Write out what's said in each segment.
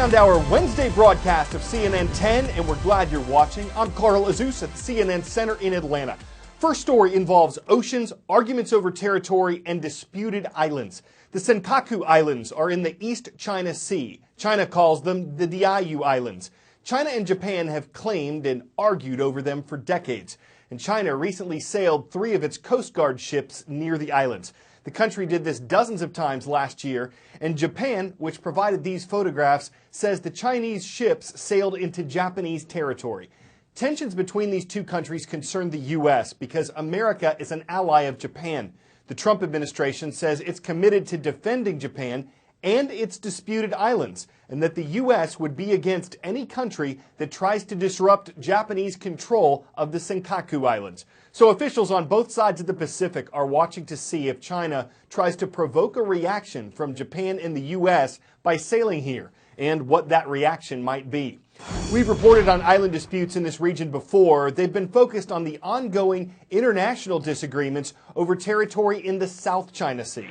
around our Wednesday broadcast of CNN 10, and we're glad you're watching. I'm Carl Azuz at the CNN Center in Atlanta. First story involves oceans, arguments over territory, and disputed islands. The Senkaku Islands are in the East China Sea. China calls them the Diaoyu Islands. China and Japan have claimed and argued over them for decades. And China recently sailed 3 of its Coast Guard ships near the islands. The country did this dozens of times last year, and Japan, which provided these photographs, says the Chinese ships sailed into Japanese territory. Tensions between these two countries concern the U.S. because America is an ally of Japan. The Trump administration says it's committed to defending Japan and its disputed islands, and that the U.S. would be against any country that tries to disrupt Japanese control of the Senkaku Islands. So officials on both sides of the Pacific are watching to see if China tries to provoke a reaction from Japan and the U.S. by sailing here, and what that reaction might be. We've reported on island disputes in this region before. They've been focused on the ongoing international disagreements over territory in the South China Sea.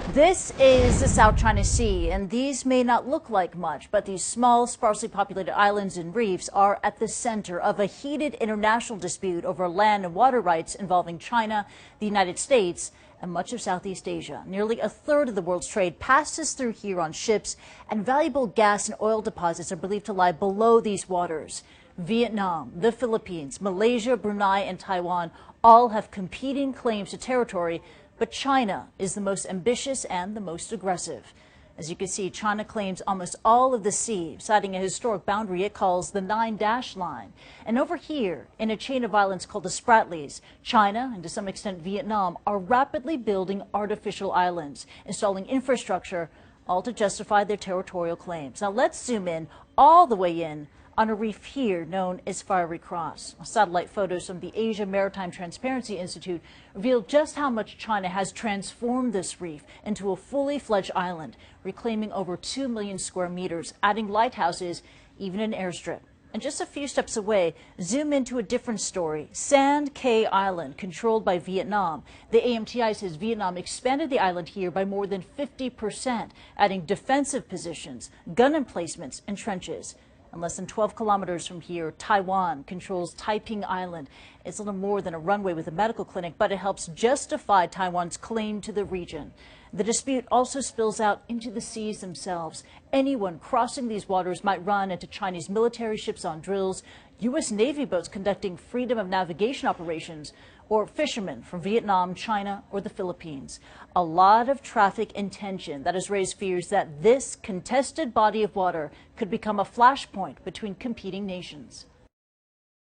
This is the South China Sea, and these may not look like much, but these small, sparsely populated islands and reefs are at the center of a heated international dispute over land and water rights involving China, the United States, and much of Southeast Asia. Nearly a third of the world's trade passes through here on ships, and valuable gas and oil deposits are believed to lie below these waters. Vietnam, the Philippines, Malaysia, Brunei, and Taiwan all have competing claims to territory, but China is the most ambitious and the most aggressive. As you can see, China claims almost all of the sea, citing a historic boundary it calls the 9-dash line. And over here, in a chain of islands called the Spratlys, China, and to some extent Vietnam, are rapidly building artificial islands, installing infrastructure, all to justify their territorial claims. Now let's zoom in, all the way in, on a reef here known as Fiery Cross. Satellite photos from the Asia Maritime Transparency Institute reveal just how much China has transformed this reef into a fully fledged island, reclaiming over 2 million square meters, adding lighthouses, even an airstrip. And just a few steps away, zoom into a different story, Sand Cay Island, controlled by Vietnam. The AMTI says Vietnam expanded the island here by more than 50%, adding defensive positions, gun emplacements, and trenches. And less than 12 kilometers from here, Taiwan controls Taiping Island. It's little more than a runway with a medical clinic, but it helps justify Taiwan's claim to the region. The dispute also spills out into the seas themselves. Anyone crossing these waters might run into Chinese military ships on drills, U.S. Navy boats conducting freedom of navigation operations, or fishermen from Vietnam, China, or the Philippines. A lot of traffic and tension that has raised fears that this contested body of water could become a flashpoint between competing nations.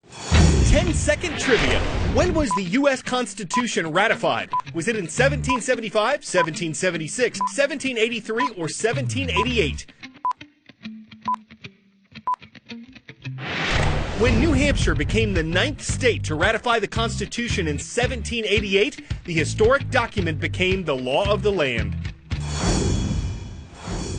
10-second trivia. When was the U.S. Constitution ratified? Was it in 1775, 1776, 1783, or 1788? When New Hampshire became the 9th state to ratify the Constitution in 1788, the historic document became the law of the land.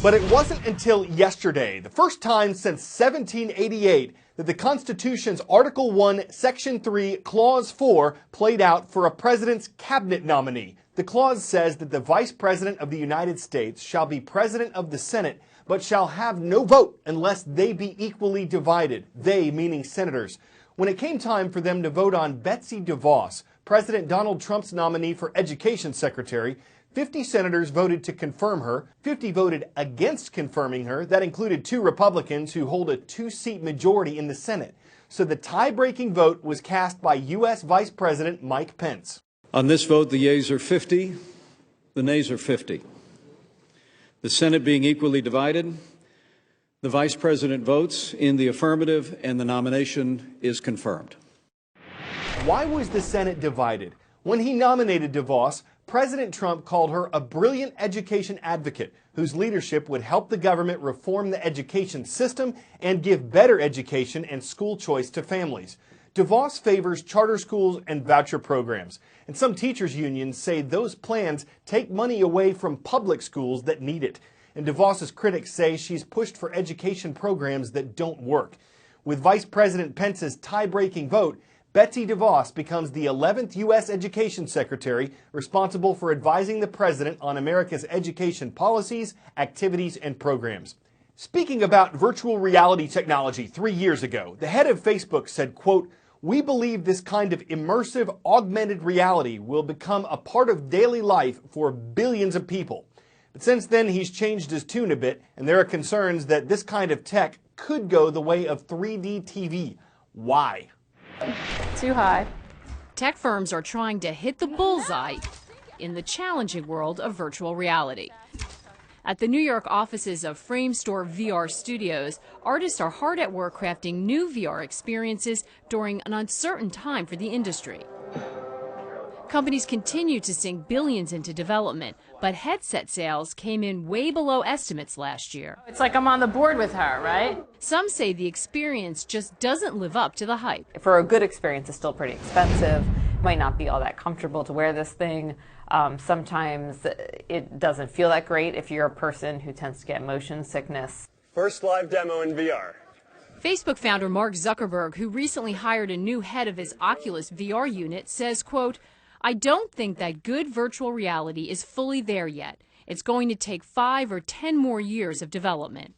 But it wasn't until yesterday, the first time since 1788, that the Constitution's Article 1, Section 3, Clause 4 played out for a president's cabinet nominee. The clause says that the Vice President of the United States shall be President of the Senate, but shall have no vote unless they be equally divided, they meaning senators. When it came time for them to vote on Betsy DeVos, President Donald Trump's nominee for Education Secretary, 50 senators voted to confirm her, 50 voted against confirming her. That included 2 Republicans who hold a 2-seat majority in the Senate. So the tie-breaking vote was cast by U.S. Vice President Mike Pence. On this vote, the yeas are 50, the nays are 50. The Senate being equally divided, the Vice President votes in the affirmative and the nomination is confirmed. Why was the Senate divided? When he nominated DeVos, President Trump called her a brilliant education advocate whose leadership would help the government reform the education system and give better education and school choice to families. DeVos favors charter schools and voucher programs, and some teachers' unions say those plans take money away from public schools that need it. And DeVos's critics say she's pushed for education programs that don't work. With Vice President Pence's tie-breaking vote, Betsy DeVos becomes the 11th U.S. Education Secretary responsible for advising the President on America's education policies, activities, and programs. Speaking about virtual reality technology 3 years ago, the head of Facebook said, quote, "We believe this kind of immersive, augmented reality will become a part of daily life for billions of people." But since then, he's changed his tune a bit, and there are concerns that this kind of tech could go the way of 3D TV. Why? Too high. Tech firms are trying to hit the bullseye in the challenging world of virtual reality. At the New York offices of Framestore VR Studios, artists are hard at work crafting new VR experiences during an uncertain time for the industry. Companies continue to sink billions into development, but headset sales came in way below estimates last year. It's like I'm on the board with her, right? Some say the experience just doesn't live up to the hype. For a good experience, it's still pretty expensive. Might not be all that comfortable to wear this thing. Sometimes it doesn't feel that great if you're a person who tends to get motion sickness. First live demo in VR. Facebook founder Mark Zuckerberg, who recently hired a new head of his Oculus VR unit, says, quote, "I don't think that good virtual reality is fully there yet. It's going to take 5 or 10 more years of development."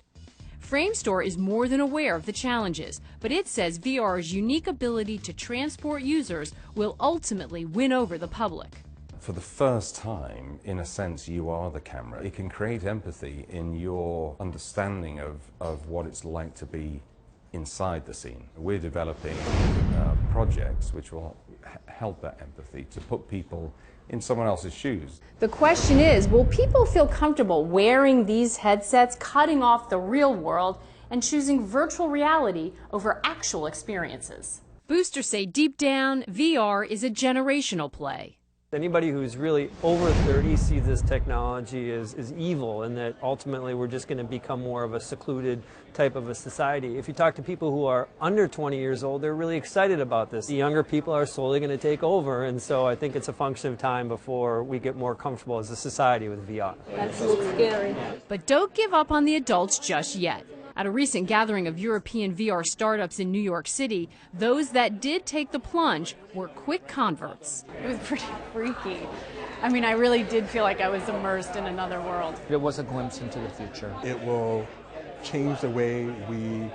Framestore is more than aware of the challenges, but it says VR's unique ability to transport users will ultimately win over the public. For the first time, in a sense, you are the camera. It can create empathy in your understanding of what it's like to be inside the scene. We're developing projects which will help that empathy, to put people in someone else's shoes. The question is, will people feel comfortable wearing these headsets, cutting off the real world, and choosing virtual reality over actual experiences? Boosters say deep down, VR is a generational play. Anybody who's really over 30 sees this technology as evil, and that ultimately we're just going to become more of a secluded type of a society. If you talk to people who are under 20 years old, they're really excited about this. The younger people are slowly going to take over, and so I think it's a function of time before we get more comfortable as a society with VR. That's scary. But don't give up on the adults just yet. At a recent gathering of European VR startups in New York City, those that did take the plunge were quick converts. It was pretty freaky. I mean, I really did feel like I was immersed in another world. It was a glimpse into the future. It will change the way we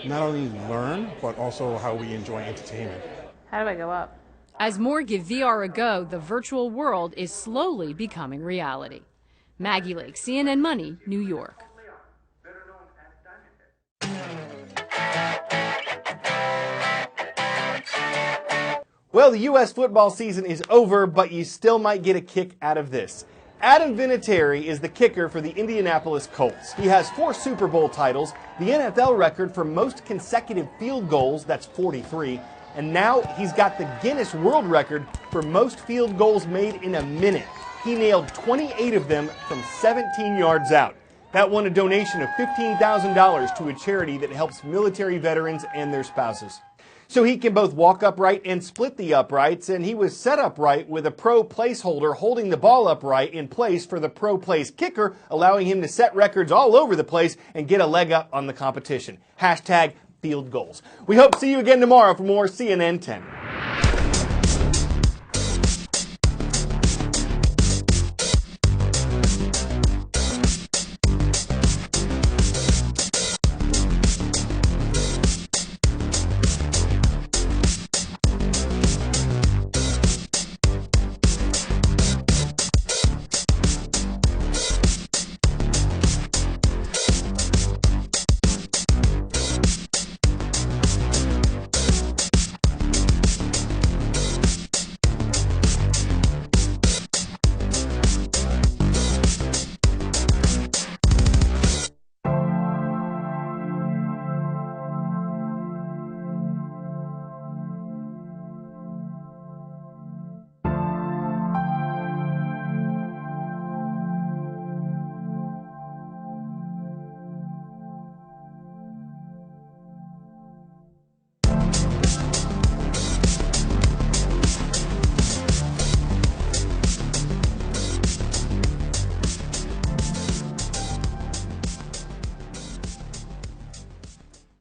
not only learn, but also how we enjoy entertainment. How do I go up? As more give VR a go, the virtual world is slowly becoming reality. Maggie Lake, CNN Money, New York. Well, the U.S. football season is over, but you still might get a kick out of this. Adam Vinatieri is the kicker for the Indianapolis Colts. He has 4 Super Bowl titles, the NFL record for most consecutive field goals, that's 43, and now he's got the Guinness World Record for most field goals made in a minute. He nailed 28 of them from 17 yards out. That won a donation of $15,000 to a charity that helps military veterans and their spouses. So he can both walk upright and split the uprights, and he was set upright with a pro placeholder holding the ball upright in place for the pro place kicker, allowing him to set records all over the place and get a leg up on the competition. #FieldGoals. We hope to see you again tomorrow for more CNN 10.